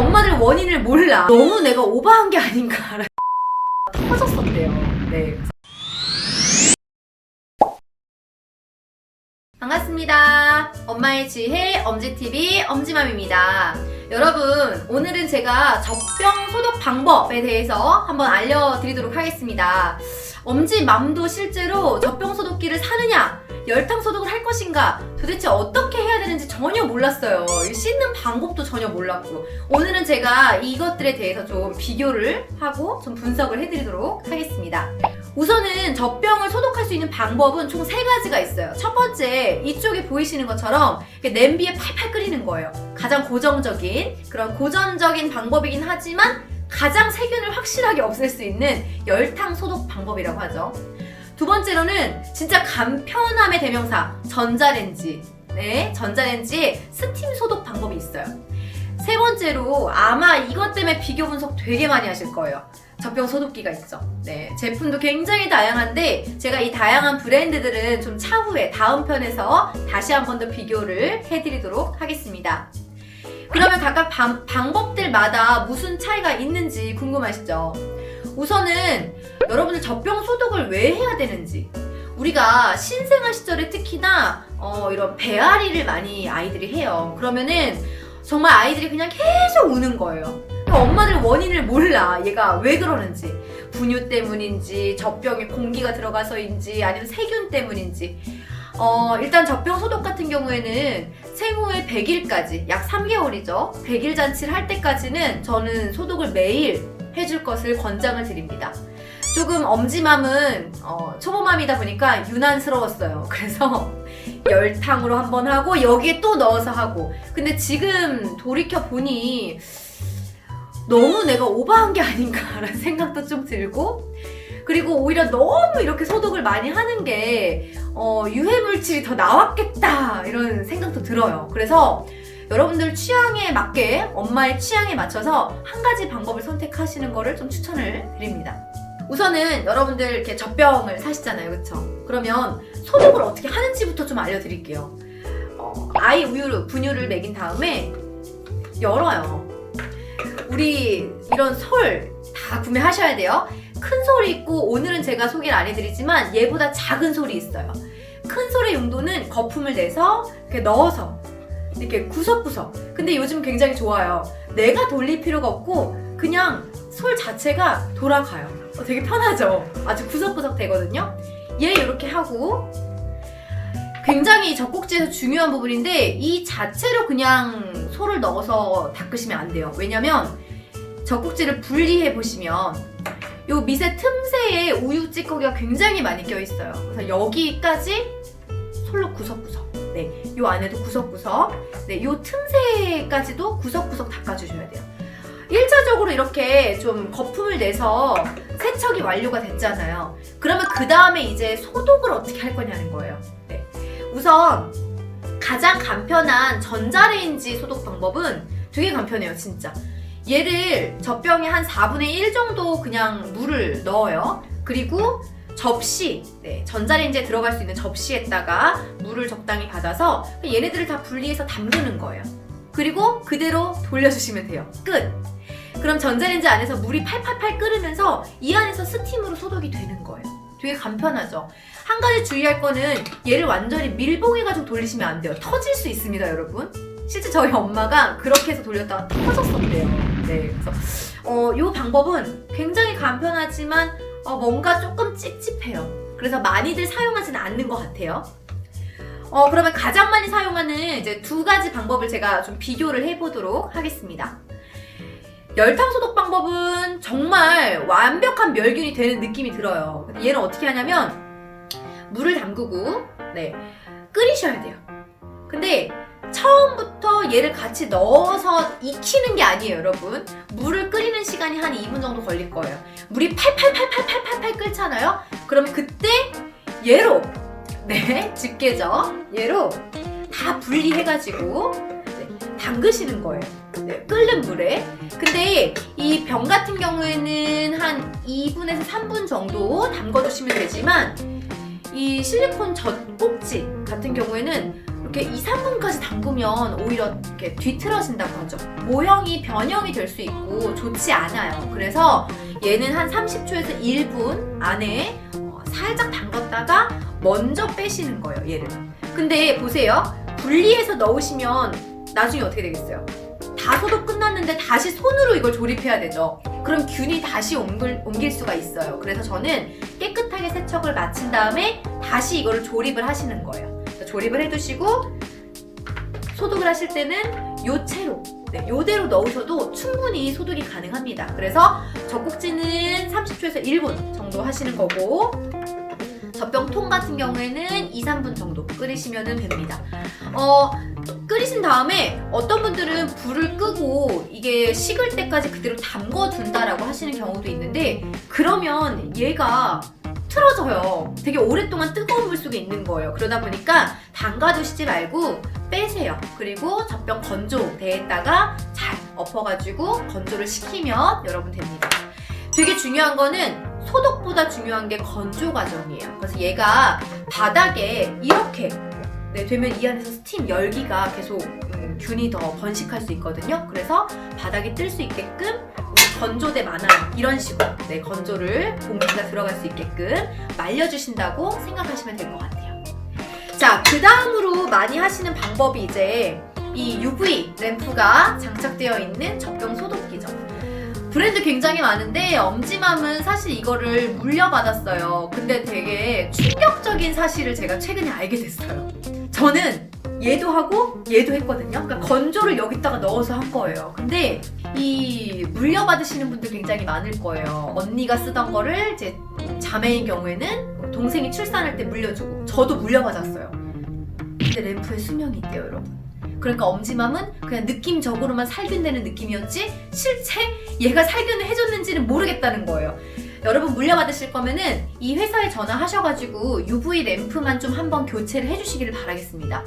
엄마들 원인을 몰라. 너무 내가 오버한 게 아닌가 터졌었대요. 네. 반갑습니다. 엄마의 지혜 엄지TV 엄지맘입니다. 여러분, 오늘은 제가 젖병 소독 방법에 대해서 한번 알려드리도록 하겠습니다. 엄지맘도 실제로 젖병 소독기를 사느냐, 열탕 소독을 할 것인가, 도대체 어떻게 해야 되는지 전혀 몰랐어요. 씻는 방법도 전혀 몰랐고, 오늘은 제가 이것들에 대해서 좀 비교를 하고 좀 분석을 해드리도록 하겠습니다. 우선은 젖병을 소독할 수 있는 방법은 총 3가지가 있어요. 첫 번째, 이쪽에 보이시는 것처럼 냄비에 팔팔 끓이는 거예요. 가장 고정적인, 그런 고전적인 방법이긴 하지만 가장 세균을 확실하게 없앨 수 있는 열탕 소독 방법이라고 하죠. 두 번째로는 진짜 간편함의 대명사, 전자레인지. 네, 전자레인지에 스팀 소독 방법이 있어요. 세 번째로 아마 이것 때문에 비교 분석 되게 많이 하실 거예요. 젖병 소독기가 있죠. 네, 제품도 굉장히 다양한데 제가 이 다양한 브랜드들은 좀 차후에 다음 편에서 다시 한 번 더 비교를 해드리도록 하겠습니다. 그러면 각각 방법들마다 무슨 차이가 있는지 궁금하시죠? 우선은 여러분들 젖병 소독을 왜 해야 되는지, 우리가 신생아 시절에 특히나 이런 배앓이를 많이 아이들이 해요. 그러면은 정말 아이들이 그냥 계속 우는 거예요. 엄마들 원인을 몰라. 얘가 왜 그러는지, 분유 때문인지, 젖병에 공기가 들어가서인지, 아니면 세균 때문인지. 일단 젖병 소독 같은 경우에는 생후에 100일까지, 약 3개월이죠. 100일 잔치를 할 때까지는 저는 소독을 매일 해줄 것을 권장을 드립니다. 조금 엄지맘은 초보맘이다 보니까 유난스러웠어요. 그래서 열탕으로 한번 하고 여기에 또 넣어서 하고. 근데 지금 돌이켜보니 너무 내가 오버한 게 아닌가라는 생각도 좀 들고, 그리고 오히려 너무 이렇게 소독을 많이 하는 게 유해물질이 더 나왔겠다 이런 생각도 들어요. 그래서 여러분들 취향에 맞게, 엄마의 취향에 맞춰서 한 가지 방법을 선택하시는 거를 좀 추천을 드립니다. 우선은 여러분들 이렇게 젖병을 사시잖아요, 그쵸? 그러면 소독을 어떻게 하는지부터 좀 알려드릴게요. 아이 분유를 먹인 다음에 열어요. 우리 이런 솔 다 구매하셔야 돼요. 큰 솔이 있고, 오늘은 제가 소개를 안 해드리지만 얘보다 작은 솔이 있어요. 큰 솔의 용도는 거품을 내서 이렇게 넣어서 이렇게 구석구석. 근데 요즘 굉장히 좋아요. 내가 돌릴 필요가 없고 그냥 솔 자체가 돌아가요. 되게 편하죠? 아주 구석구석 되거든요. 얘 이렇게 하고, 굉장히 젖꼭지에서 중요한 부분인데 이 자체로 그냥 솔을 넣어서 닦으시면 안 돼요. 왜냐면 젖꼭지를 분리해 보시면 요 밑에 틈새에 우유 찌꺼기가 굉장히 많이 껴있어요. 그래서 여기까지 솔로 구석구석, 네, 요 안에도 구석구석, 네, 요 틈새까지도 구석구석 닦아주셔야 돼요. 1차적으로 이렇게 좀 거품을 내서 세척이 완료가 됐잖아요. 그러면 그 다음에 이제 소독을 어떻게 할 거냐는 거예요. 네. 우선 가장 간편한 전자레인지 소독 방법은 되게 간편해요, 진짜. 얘를 젖병에 한 4분의 1 정도 그냥 물을 넣어요. 그리고 접시, 네, 전자레인지에 들어갈 수 있는 접시에다가 물을 적당히 받아서 얘네들을 다 분리해서 담그는 거예요. 그리고 그대로 돌려주시면 돼요. 끝! 그럼 전자레인지 안에서 물이 팔팔팔 끓으면서 이 안에서 스팀으로 소독이 되는 거예요. 되게 간편하죠? 한 가지 주의할 거는 얘를 완전히 밀봉해가지고 돌리시면 안 돼요. 터질 수 있습니다, 여러분. 실제 저희 엄마가 그렇게 해서 돌렸다가 터졌었대요. 네, 그래서 이 방법은 굉장히 간편하지만 뭔가 조금 찝찝해요. 그래서 많이들 사용하지는 않는 것 같아요. 그러면 가장 많이 사용하는 이제 2가지 방법을 제가 좀 비교를 해보도록 하겠습니다. 열탕 소독 방법은 정말 완벽한 멸균이 되는 느낌이 들어요. 근데 얘는 어떻게 하냐면 물을 담그고, 네, 끓이셔야 돼요. 근데 처음부터 얘를 같이 넣어서 익히는 게 아니에요, 여러분. 물을 끓이는 시간이 한 2분 정도 걸릴 거예요. 물이 팔팔팔팔팔팔 끓잖아요? 그러면 그때 얘로, 네, 집게죠? 얘로 다 분리해가지고 담그시는 거예요. 네, 끓는 물에. 근데 이 병 같은 경우에는 한 2분에서 3분 정도 담궈주시면 되지만 이 실리콘 젖꼭지 같은 경우에는 이렇게 2, 3분까지 담그면 오히려 이렇게 뒤틀어진다고 하죠. 모형이 변형이 될 수 있고 좋지 않아요. 그래서 얘는 한 30초에서 1분 안에 살짝 담갔다가 먼저 빼시는 거예요, 얘를. 근데 보세요. 분리해서 넣으시면 나중에 어떻게 되겠어요? 다 소독 끝났는데 다시 손으로 이걸 조립해야 되죠. 그럼 균이 다시 옮길 수가 있어요. 그래서 저는 깨끗하게 세척을 마친 다음에 다시 이거를 조립을 하시는 거예요. 조립을 해두시고 소독을 하실 때는 요 채로, 요대로 넣으셔도 충분히 소독이 가능합니다. 그래서 젖꼭지는 30초에서 1분 정도 하시는 거고, 젖병통 같은 경우에는 2, 3분 정도 끓이시면 됩니다. 끓이신 다음에 어떤 분들은 불을 끄고 이게 식을 때까지 그대로 담궈둔다라고 하시는 경우도 있는데, 그러면 얘가 틀어져요. 되게 오랫동안 뜨거운 물 속에 있는 거예요. 그러다 보니까 담가두시지 말고 빼세요. 그리고 젖병 건조대에다가 잘 엎어가지고 건조를 시키면 여러분 됩니다. 되게 중요한 거는 소독보다 중요한 게 건조 과정이에요. 그래서 얘가 바닥에 이렇게 되면 이 안에서 스팀 열기가 계속 균이 더 번식할 수 있거든요. 그래서 바닥에 뜰 수 있게끔 건조대 많아요. 이런 식으로 건조를 공기가 들어갈 수 있게끔 말려주신다고 생각하시면 될 것 같아요. 자, 그 다음으로 많이 하시는 방법이 이제 이 UV 램프가 장착되어 있는 젖병 소독기죠. 브랜드 굉장히 많은데 엄지맘은 사실 이거를 물려받았어요. 근데 되게 충격적인 사실을 제가 최근에 알게 됐어요. 저는 얘도 하고 얘도 했거든요. 그러니까 건조를 여기다가 넣어서 한 거예요. 근데 이 물려받으시는 분들 굉장히 많을 거예요. 언니가 쓰던 거를 이제 자매인 경우에는 동생이 출산할 때 물려주고, 저도 물려받았어요. 근데 램프에 수명이 있대요, 여러분. 그러니까 엄지맘은 그냥 느낌적으로만 살균되는 느낌이었지 실제 얘가 살균을 해줬는지는 모르겠다는 거예요. 여러분 물려받으실 거면은 이 회사에 전화하셔가지고 UV 램프만 좀 한번 교체를 해주시기를 바라겠습니다.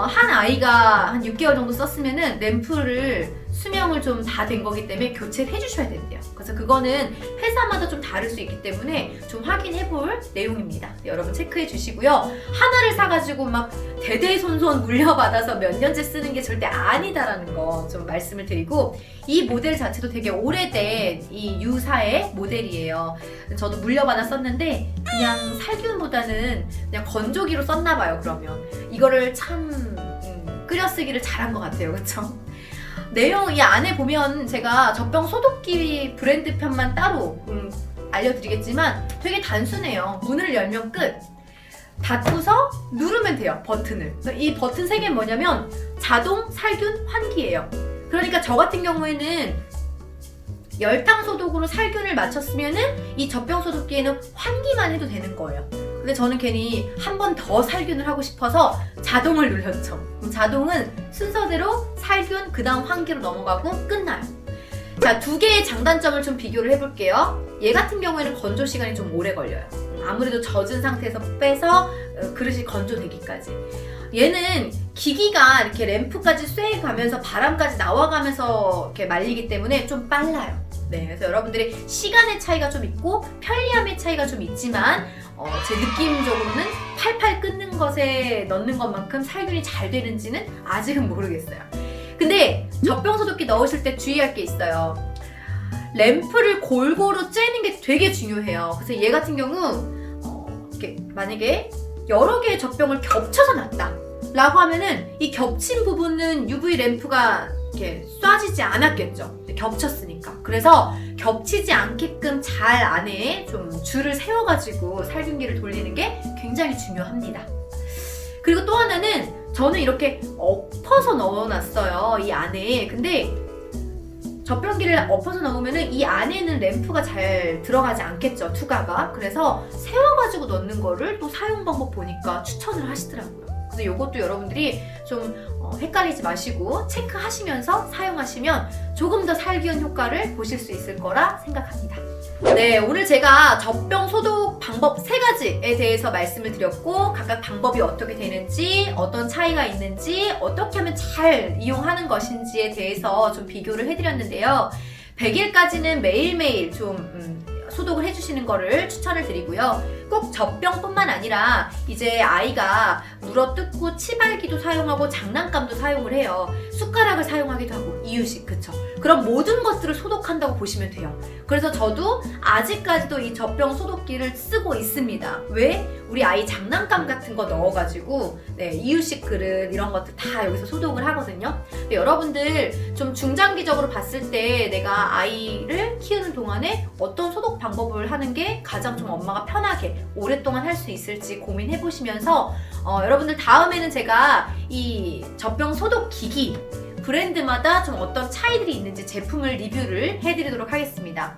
한 아이가 한 6개월 정도 썼으면은 램프를 수명을 좀 다 된 거기 때문에 교체를 해주셔야 된대요. 그래서 그거는 회사마다 좀 다를 수 있기 때문에 좀 확인해 볼 내용입니다. 여러분 체크해 주시고요. 하나를 사가지고 막 대대손손 물려받아서 몇 년째 쓰는 게 절대 아니다라는 거 좀 말씀을 드리고, 이 모델 자체도 되게 오래된 이 유사의 모델이에요. 저도 물려받아 썼는데 그냥 살균보다는 그냥 건조기로 썼나 봐요. 그러면 이거를 참 끓여 쓰기를 잘한 것 같아요. 그쵸? 내용 이 안에 보면 제가 젖병 소독기 브랜드 편만 따로 알려드리겠지만 되게 단순해요. 문을 열면 끝. 닫고서 누르면 돼요, 버튼을. 이 버튼 3개는 뭐냐면 자동 살균 환기예요. 그러니까 저 같은 경우에는 열탕 소독으로 살균을 마쳤으면은 이 젖병 소독기에는 환기만 해도 되는 거예요. 근데 저는 괜히 한 번 더 살균을 하고 싶어서 자동을 눌렀죠. 자동은 순서대로 살균, 그 다음 환기로 넘어가고 끝나요. 자, 두 개의 장단점을 좀 비교를 해볼게요. 얘 같은 경우에는 건조 시간이 좀 오래 걸려요. 아무래도 젖은 상태에서 빼서 그릇이 건조되기까지. 얘는 기기가 이렇게 램프까지 쐬가면서 바람까지 나와가면서 이렇게 말리기 때문에 좀 빨라요. 그래서 여러분들이 시간의 차이가 좀 있고 편리함의 차이가 좀 있지만 제 느낌적으로는 팔팔 끓는 것에 넣는 것만큼 살균이 잘 되는지는 아직은 모르겠어요. 근데 젖병 소독기 넣으실 때 주의할 게 있어요. 램프를 골고루 쬐는 게 되게 중요해요. 그래서 얘 같은 경우 이렇게 만약에 여러 개의 젖병을 겹쳐서 놨다 라고 하면은 이 겹친 부분은 UV 램프가 이렇게 쏴지지 않았겠죠. 겹쳤으니까. 그래서 겹치지 않게끔 잘 안에 좀 줄을 세워가지고 살균기를 돌리는 게 굉장히 중요합니다. 그리고 또 하나는 저는 이렇게 엎어서 넣어놨어요, 이 안에. 근데 젖병기를 엎어서 넣으면은 이 안에는 램프가 잘 들어가지 않겠죠, 투과가. 그래서 세워가지고 넣는 거를 또 사용 방법 보니까 추천을 하시더라고요. 그래서 이것도 여러분들이 좀 헷갈리지 마시고 체크하시면서 사용하시면 조금 더 살균 효과를 보실 수 있을 거라 생각합니다. 네, 오늘 제가 젖병 소독 방법 3가지에 대해서 말씀을 드렸고, 각각 방법이 어떻게 되는지, 어떤 차이가 있는지, 어떻게 하면 잘 이용하는 것인지에 대해서 좀 비교를 해드렸는데요. 100일까지는 매일매일 좀 소독을 해주시는 거를 추천을 드리고요. 꼭 젖병뿐만 아니라 이제 아이가 물어뜯고 치발기도 사용하고 장난감도 사용을 해요. 숟가락을 사용하기도 하고 이유식, 그쵸? 그럼 모든 것들을 소독한다고 보시면 돼요. 그래서 저도 아직까지도 이 젖병 소독기를 쓰고 있습니다. 왜? 우리 아이 장난감 같은 거 넣어가지고 이유식 그릇 이런 것들 다 여기서 소독을 하거든요. 근데 여러분들 좀 중장기적으로 봤을 때 내가 아이를 키우는 동안에 어떤 소독 방법을 하는 게 가장 좀 엄마가 편하게 오랫동안 할 수 있을지 고민해 보시면서 여러분들 다음에는 제가 이 젖병 소독 기기 브랜드마다 좀 어떤 차이들이 있는지 제품을 리뷰를 해드리도록 하겠습니다.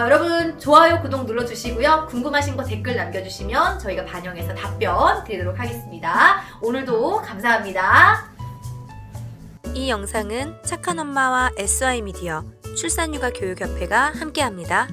여러분 좋아요, 구독 눌러주시고요. 궁금하신 거 댓글 남겨주시면 저희가 반영해서 답변 드리도록 하겠습니다. 오늘도 감사합니다. 이 영상은 착한 엄마와 SY 미디어 출산육아 교육협회가 함께합니다.